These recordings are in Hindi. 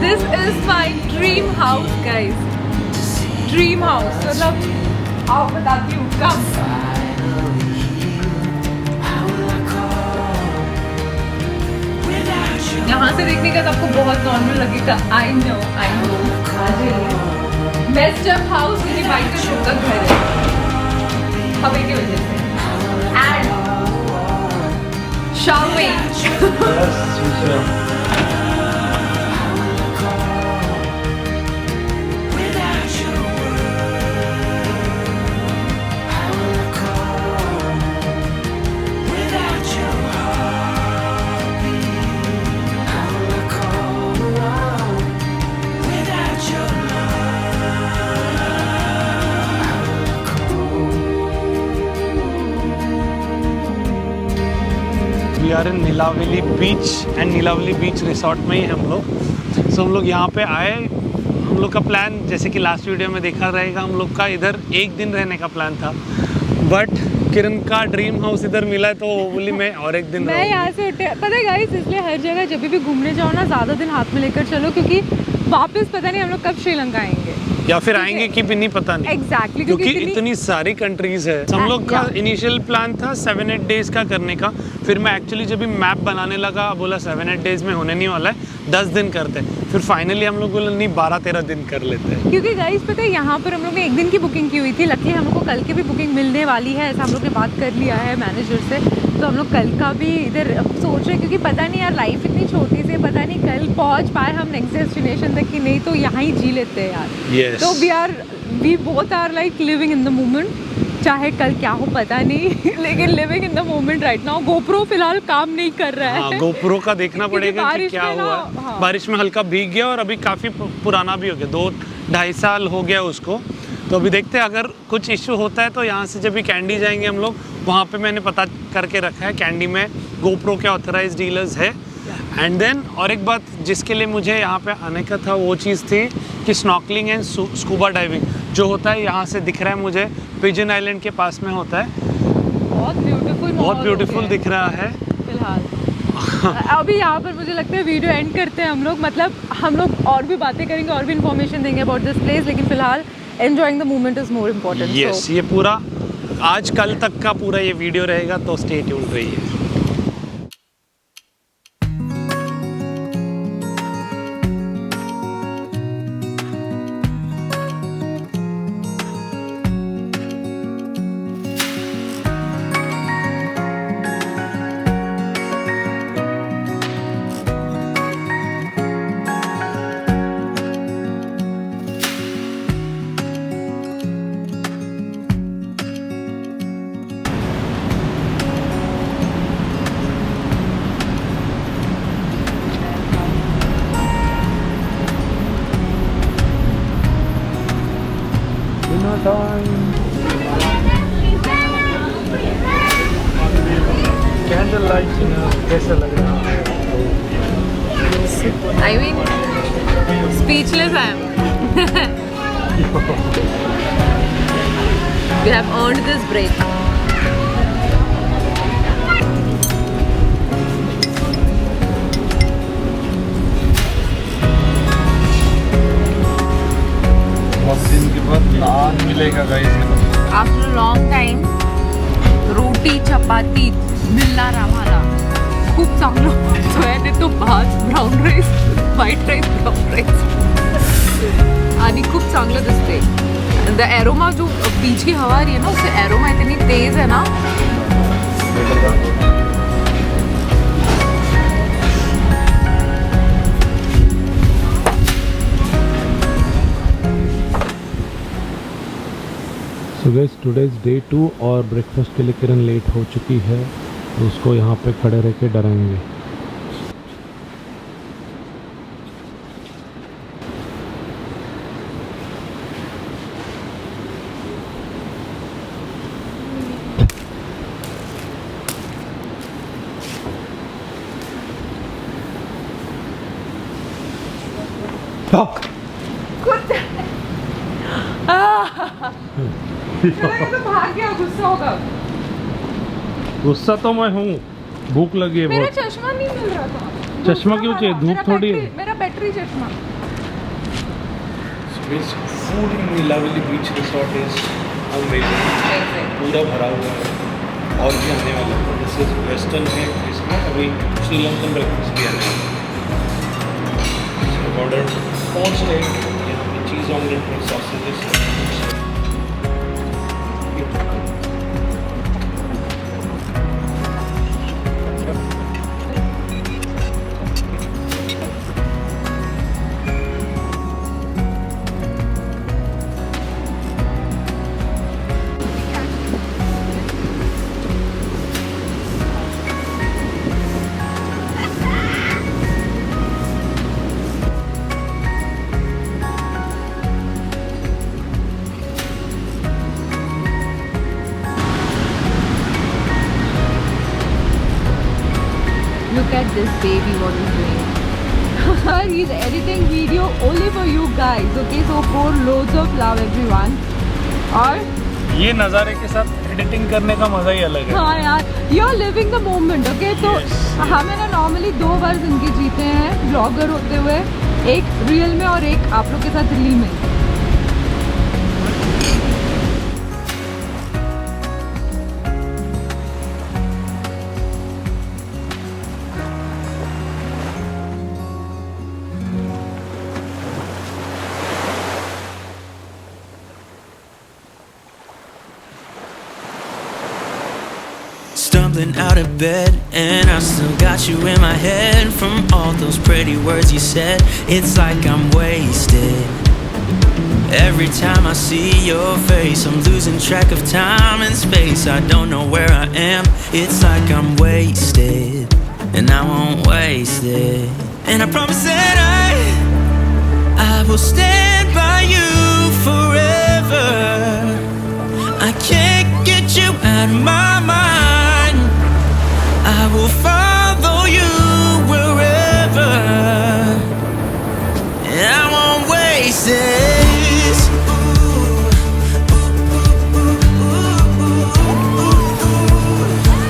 This is my dream house, guys. Dream house. मतलब आओ बताती हूँ कब. यहाँ से देखने का आपको बहुत नॉर्मल लगेगा. I know. बेस्ट हाउस मेरी बाइक का शो का घर है हवा की वजह से. And shall we? We are in Nilaveli beach and Nilaveli beach resort में ही हम लोग. सो हम लोग यहाँ पे आए. हम लोग का प्लान जैसे कि लास्ट वीडियो में देखा रहेगा, हम लोग का इधर एक दिन रहने का प्लान था, बट किरण का ड्रीम हाउस इधर मिला तो बोली मैं और एक दिन मैं यहाँ से उठे. पता है गाइस, इसलिए हर जगह जब भी घूमने जाओ ना ज़्यादा दिन हाथ में लेकर चलो, क्योंकि वापस पता नहीं हम लोग कब श्रीलंका आएंगे या फिर आएंगे कि भी नहीं पता नहीं. एग्जैक्टली क्योंकि इतनी सारी कंट्रीज है. हम लोग का इनिशियल प्लान था 7-8 डेज का करने का. फिर मैं एक्चुअली जब भी मैप बनाने लगा बोला 7-8 डेज में होने नहीं वाला है, 10 दिन करते. फिर फाइनली हम लोग बोले नहीं 12-13 दिन कर लेते हैं. क्योंकि गाइस पता है यहाँ पर हम लोग ने एक दिन की बुकिंग की हुई थी. लकीली हम लोग को कल की भी बुकिंग मिलने वाली है, ऐसा हम लोग ने बात कर लिया है मैनेजर से. तो हम लोग कल का भी इधर सोच रहे हैं, क्योंकि पता नहीं यार लाइफ इतनी छोटी सी, पता नहीं कल पहुँच पाए हम नेक्स्ट डेस्टिनेशन तक कि नहीं, तो यहाँ ही जी लेते हैं यार. yes. तो we both are like living in the moment. चाहे कल क्या हो पता नहीं लेकिन living in the moment right now. GoPro फिलहाल काम नहीं कर रहा है. गोप्रो का देखना पड़ेगा कि क्या हुआ. बारिश में हल्का भीग गया और अभी काफ़ी पुराना भी हो गया, 2-2.5 साल हो गया उसको. तो अभी देखते हैं अगर कुछ इश्यू होता है तो यहाँ से जब भी कैंडी जाएंगे हम लोग, वहाँ पे मैंने पता करके रखा है कैंडी में गोप्रो के ऑथराइज डीलर्स है. एंड देन और एक बात जिसके लिए मुझे यहाँ पे आने का था वो चीज़ थी कि स्नॉर्कलिंग एंड स्कूबा डाइविंग जो होता है यहाँ से दिख रहा है मुझे, पिजन आइलैंड के पास में होता है. बहुत ब्यूटीफुल दिख रहा है फिलहाल. अभी यहाँ पर मुझे लगता है वीडियो एंड करते हैं हम लोग. मतलब हम लोग और भी बातें करेंगे और भी इन्फॉर्मेशन देंगे अबाउट दिस प्लेस, लेकिन फिलहाल enjoying the moment is more important. Yes, ये पूरा आज कल तक का पूरा ये वीडियो रहेगा, तो स्टे ट्यून्ड रहिए. कैंडल लाइट कैसा लग रहा है? I mean, speechless I am. We have earned this break. बहुत दिन के बाद नान मिलेगा guys. After a long time, रोटी चपाती मिलणार आम्हाला. खूप चांगलं सोयाबीन येतो, भात, brown rice, white rice, brown rice आणि खूप चांगलं दिसते. द एरोमा जो पीछे हवा आ रही है ना, उससे एरोमा इतनी तेज है ना. सो गाइस टुडेज डे 2 और ब्रेकफास्ट के लिए किरण लेट हो चुकी है, तो उसको यहाँ पे खड़े रह के डराएंगे. तो भाग गया, गुस्सा होगा. गुस्सा तो मैं हूँ, भूख लगी है मेरा बहुत. चश्मा नहीं मिल रहा था. चश्मा क्यों चाहिए? धूप थोड़ी है। मेरा बैटरी चश्मा। Food in Nilaveli beach resort is amazing, पूरा भरा हुआ है और भी आने वाला है। दिस इज वेस्टर्न है, इसमें अभी श्रीलंकन ब्रेकफास्ट भी आने वाला है। ऑर्डर पहुँच गए, यहाँ पे चीज़ ऑमलेट और sausages. Look at this baby, what he's doing. He's editing video only for you guys. Okay, so pour loads of love everyone. और ये नज़ारे के साथ एडिटिंग करने का मज़ा ही अलग है। हाँ यार, you are living the moment. Okay, तो हमें ना नॉर्मली 2 बार जिंदगी जीते हैं ब्लॉगर होते हुए, एक रियल में और एक आप लोग के साथ रील में। Stumbling out of bed, and I still got you in my head. From all those pretty words you said, it's like I'm wasted. Every time I see your face, I'm losing track of time and space. I don't know where I am, it's like I'm wasted, and I won't waste it. And I promise that I will stand by you forever. I can't get you out of my mind. I will follow you wherever, and I won't waste this.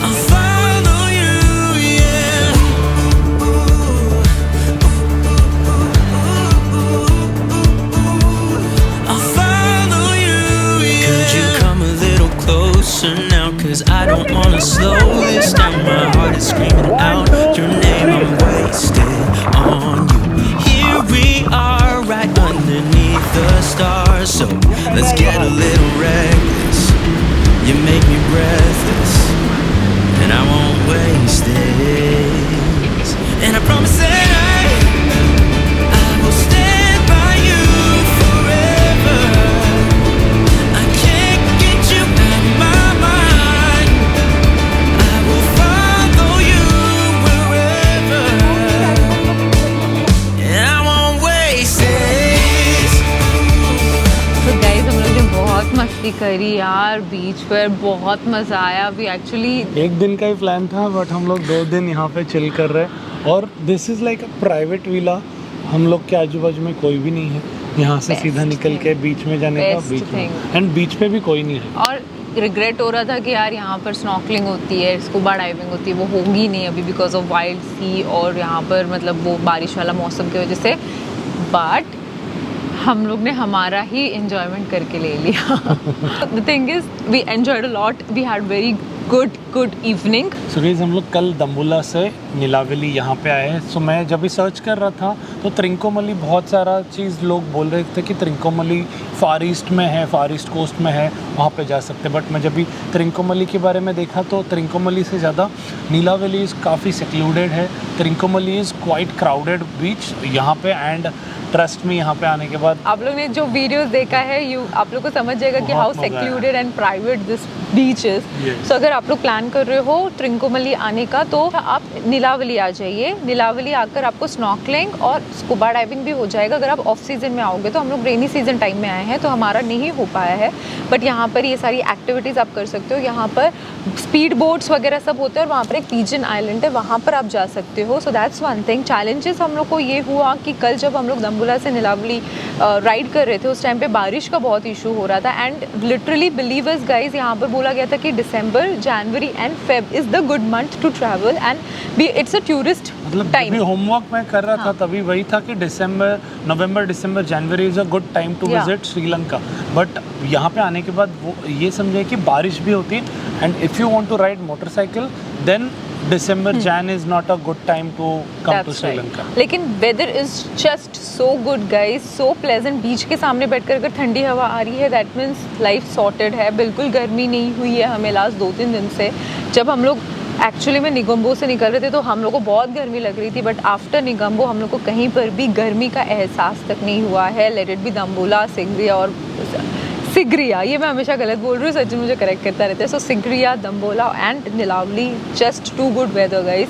I'll follow you, yeah. I'll follow you, yeah. Could you come a little closer now? 'Cause I don't wanna slow this down. My heart is screaming out your name. I'm wasted on you. Here we are, right underneath the stars. So let's get a little reckless. You make me breathless, and I won't waste this. And I promise that I will stand by you forever. I can't get you out of my mind. I will follow you wherever, and I won't waste this. तो गाइस, हम लोग ने बहुत मस्ती करी यार, बीच पर बहुत मज़ा आया। अभी एक्चुअली एक दिन का ही प्लान था, बट हम लोग 2 दिन यहाँ पे चिल कर रहे हैं। और this is like a private villa. हम लोग के आजू बाजू में कोई भी नहीं है, यहाँ से Best सीधा निकल thing. के बीच में जाने का, Best बीच में। thing. एंड बीच पे भी कोई नहीं है। और रिग्रेट हो रहा था कि यार यहाँ पर स्नॉर्कलिंग होती है, स्कूबा डाइविंग होती है, वो होगी नहीं अभी बिकॉज ऑफ वाइल्ड सी और यहाँ पर मतलब वो बारिश वाला मौसम की वजह से। बट हम लोग ने हमारा ही एंजॉयमेंट करके ले लिया। The thing is we enjoyed a lot, we had very good evening. So guys, हम लोग कल दम्बुला से नीलावली यहाँ पे आए हैं। सो मैं जब भी सर्च कर रहा था तो त्रिंकोमली बहुत सारा चीज़ लोग बोल रहे थे कि त्रिंकोमली फार ईस्ट में है, फार ईस्ट कोस्ट में है, वहाँ पे जा सकते हैं। बट मैं जब भी त्रिंकोमली के बारे में देखा तो त्रिंकोमली से ज़्यादा नीलावली इज़ काफ़ी सेक्लूडेड है। त्रिंकोमली इज़ क्वाइट क्राउडेड बीच यहाँ पे, एंड ट्रस्ट में यहाँ पे आने के बाद आप लोग ने जो वीडियोस देखा है, आप लोग को समझ जाएगा कि हाउ बहुत मजा आया। Secluded and private this beach is. Yes. सो अगर आप लोग प्लान कर रहे हो त्रिंकोमली आने का तो आप नीलावली आ जाइए। नीलावली आकर आपको स्नॉर्कलिंग और स्कूबा डाइविंग भी हो जाएगा। अगर आप ऑफ सीजन में आओगे तो हम लोग रेनी सीजन टाइम में आए हैं तो हमारा नहीं हो पाया है, बट यहाँ पर ये सारी एक्टिविटीज़ आप कर सकते हो। यहाँ पर स्पीड बोट्स वगैरह सब होते हैं और वहाँ पर एक पिजन आइलैंड है, वहाँ पर आप जा सकते हो। So that's one thing. Challenges हम लोग को ये हुआ कि कल जब हम लोग दम्बुला से नीलावली राइड कर रहे थे उस टाइम पे बारिश का बहुत इशू हो रहा था and literally believe us guys, यहाँ पर बोला गया था कि December, January and Feb is the good month to travel and be it's a tourist मतलब टाइम। जब भी होमवर्क मैं कर रहा था तभी वही था कि December, November, December, January is a good time to visit Sri Lanka. But यहाँ पे आने के बाद वो ये समझे कि बारिश भी होती है and if you want to ride motorcycle then December, Jan is not a good time to come to Sri Lanka. लेकिन weather is just so good guys, so pleasant. Beach के सामने बैठकर अगर ठंडी हवा आ रही है दैट मीन्स लाइफ सॉर्टेड है। बिल्कुल गर्मी नहीं हुई है हमें लास्ट 2-3 दिन से। जब हम लोग एक्चुअली में निगम्बो से निकल रहे थे तो हम लोग को बहुत गर्मी लग रही थी, बट आफ्टर निगम्बो हम लोग को कहीं पर भी गर्मी का एहसास तक नहीं हुआ है। लेट इट बी दम्बोला, सिंगरिया और सिगरिया, ये मैं हमेशा गलत बोल रही हूँ, सचिन मुझे करेक्ट करता रहता है। So Sigiriya, Dambulla and Nilaveli, just to good weather guys.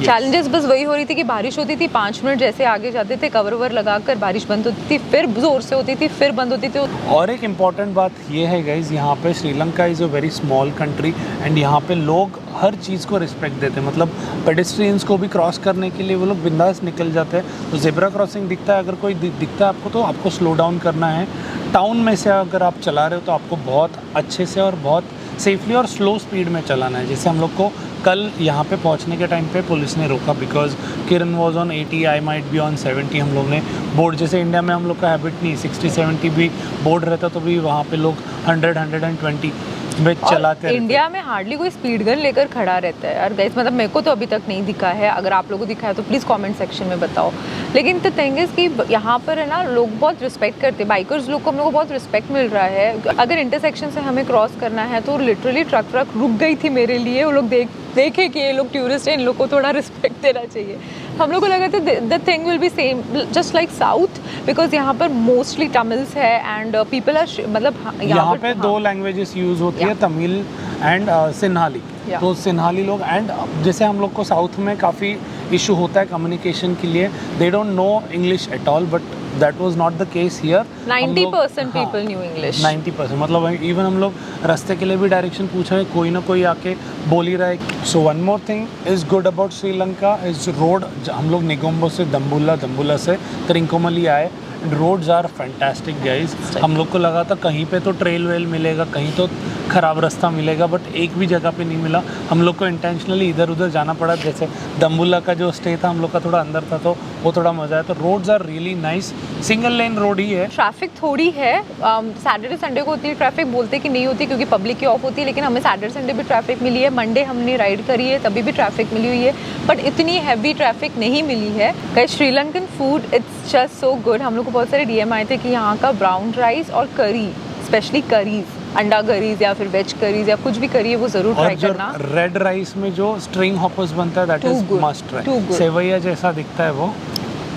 Challenges बस वही हो रही थी कि बारिश होती थी, 5 मिनट जैसे आगे जाते थे कवर ववर लगाकर बारिश बंद होती थी, फिर जोर से होती थी, फिर बंद होती थी। और एक इम्पॉर्टेंट बात ये है गाइज, यहाँ पे Sri Lanka is a very small country and यहाँ पे लोग हर चीज़ को रिस्पेक्ट देते हैं। मतलब पेडेस्ट्रियंस को भी क्रॉस करने के लिए वो लोग बिंदास निकल जाते हैं। तो जेब्रा क्रॉसिंग दिखता है, अगर कोई दिखता है आपको तो आपको स्लो डाउन करना है। टाउन में से अगर आप चला रहे हो तो आपको बहुत अच्छे से और बहुत सेफली और स्लो स्पीड में चलाना है। जैसे हम लोग को कल यहाँ पे पहुँचने के टाइम पे पुलिस ने रोका because Kiran was on 80, I might be on 70। हम लोग ने बोर्ड, जैसे इंडिया में हम लोग का हैबिट नहीं, 60-70 भी बोर्ड रहता तो भी वहाँ पे लोग 100-120 में चलाते हैं। इंडिया में हार्डली कोई स्पीड गन लेकर खड़ा रहता है यार गाइस, मतलब मेरे को तो अभी तक नहीं दिखा है। अगर आप लोगों को दिखा है तो प्लीज़ कमेंट सेक्शन में बताओ। लेकिन द थिंग इज़ कि यहाँ पर है ना, लोग बहुत रिस्पेक्ट करते हैं, बाइकर्स लोग को हम लोग को बहुत रिस्पेक्ट मिल रहा है। अगर इंटरसेक्शन से हमें क्रॉस करना है तो लिटरली ट्रक रुक गई थी मेरे लिए। वो लोग देखे कि ये लोग टूरिस्ट हैं, इन लोग को थोड़ा रिस्पेक्ट देना चाहिए। हम लोग को लगा था the thing will be same just like south, because यहाँ पर मोस्टली तमिल्स है एंड पीपल आर, मतलब यहाँ पे 2 लैंग्वेजेस यूज़ होती है, तमिल एंड सिन्हाली। तो सिन्हाली लोग, एंड जैसे हम लोग को साउथ में काफ़ी इशू होता है कम्युनिकेशन के लिए, they don't know English at all, but that was not the case here. 90% people new English. 90%, मतलब इवन हम लोग रास्ते के लिए भी डायरेक्शन पूछ रहे हैं, कोई ना कोई आके बोल ही रहा है। So one more thing is good about Sri Lanka is road. हम लोग निगम्बो से दम्बुला से त्रिंकोमली आए, रोड्स आर फैंटास्टिक गाइज। हम लोग को लगा था कहीं पे तो ट्रेल वेल मिलेगा, कहीं तो ख़राब रास्ता मिलेगा, बट एक भी जगह पे नहीं मिला। हम लोग को इंटेंशनली इधर उधर जाना पड़ा। जैसे दम्बुला का जो स्टे था हम लोग का थोड़ा अंदर था तो वो थोड़ा मज़ा आया। तो roads are really nice, single lane road ही है। ट्रैफिक थोड़ी है, सैटरडे संडे को होती है ट्रैफिक, बोलते कि नहीं होती क्योंकि पब्लिक की ऑफ होती है, लेकिन हमें सैटरडे संडे भी ट्रैफिक मिली है। मंडे हमने राइड करी है तभी भी ट्रैफिक मिली हुई है, बट इतनी हैवी ट्रैफिक नहीं मिली है। Sri Lankan food it's just so good. हम लोग को बहुत सारे DM आए थे कि यहाँ का ब्राउन राइस और करी, स्पेशली करीज, अंडा करीज या फिर वेज करीज या कुछ भी करी है वो जरूर ट्राई करना। रेड राइस में जो स्ट्रिंग हॉपर्स बनता है that is must try. Sewaiya जैसा दिखता है वो,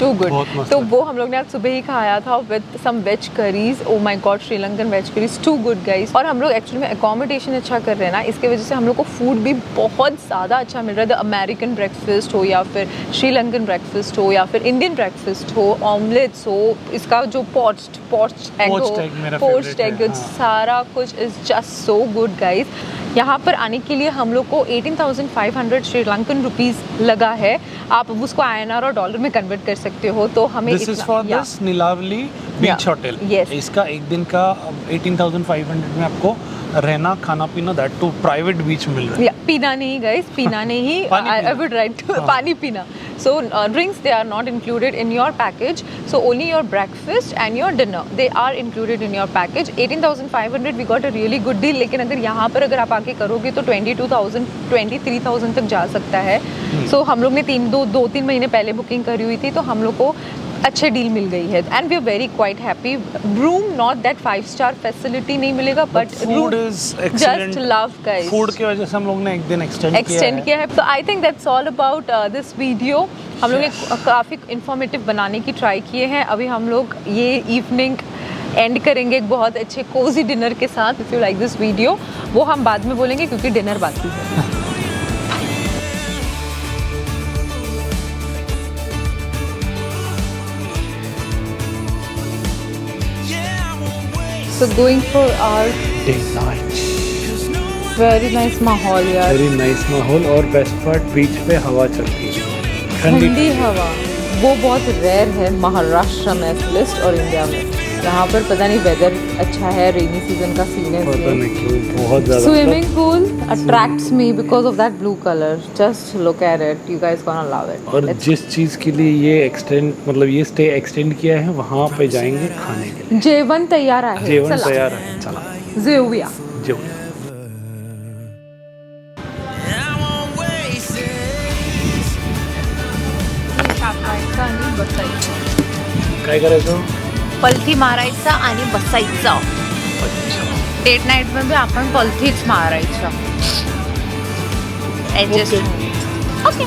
टू गुड। तो वो हम लोग ने आज सुबह ही खाया था with some veg curries. Oh my god, Sri Lankan veg curries too good guys. और हम लोग एक्चुअली में अकोमोडेशन अच्छा कर रहे हैं ना, इसके वजह से हम लोग को फूड भी बहुत ज़्यादा अच्छा मिल रहा है। द अमेरिकन ब्रेकफास्ट हो या फिर श्रीलंकन ब्रेकफास्ट हो या फिर इंडियन ब्रेकफास्ट हो, ऑमलेट्स हो, इसका जो पोच्ड एग, सारा कुछ is just so good guys. यहाँ पर आने के लिए हम लोग को 18,500 श्रीलंकन रुपीस लगा है। आप उसको INR और डॉलर में कन्वर्ट कर सकते हो। तो हमें this is for this Nilaveli beach hotel. इसका एक दिन का 18,500 में आपको रहना, खाना पीना, दैट टू प्राइवेट बीच मिल रहा है। पीना नहीं गाइस, पीना नहीं, आई वुड राइट पानी पीना। So drinks, they are not included in your package. So only your breakfast and your dinner, they are included in your package. 18,500 we got a really good deal. लेकिन अगर यहाँ पर अगर आप आके करोगे तो 22,000 23,000 तक जा सकता है। So हम लोग ने 2-3 महीने पहले बुकिंग करी हुई थी, तो हम लोग को अच्छे डील मिल गई है and we are very quite happy. Room not that 5-star facility नहीं मिलेगा, but food is excellent. Just love guys, food की वजह से हम लोग ने एक दिन एक्सटेंड किया है। तो I think that's all about this video. हम लोग ने काफ़ी इंफॉर्मेटिव बनाने की ट्राई किए हैं। अभी हम लोग ये इवनिंग एंड करेंगे एक बहुत अच्छे कोजी डिनर के साथ। If you like this video, वो हम बाद में बोलेंगे क्योंकि डिनर बाकी है। So going for our day night. Very nice माहौल यार, वेरी नाइस माहौल। और बेस्ट पार्ट, बीच पे हवा चलती है, ठंडी हवा, वो बहुत रेयर है महाराष्ट्र में एटलीस्ट और इंडिया में। यहाँ पर पता नहीं वेदर अच्छा है, रेनी सीजन का सीन है, पता नहीं क्यों बहुत ज़्यादा swimming pool attracts me because of that blue colour. Just look at it, you guys gonna love it. और जिस चीज़ के लिए ये एक्सटेंड मतलब ये स्टे एक्सटेंड किया है वहाँ पे जाएंगे खाने के लिए। जेवण तयार आहे, जेवण चला तयार आहे, चला जेवूया। जेवण काय करायचं? पलथी मारायचं आणि बसायचं। डेट नाईट मध्ये आपण पलथीच मारायचं ऍडजस्ट। ओके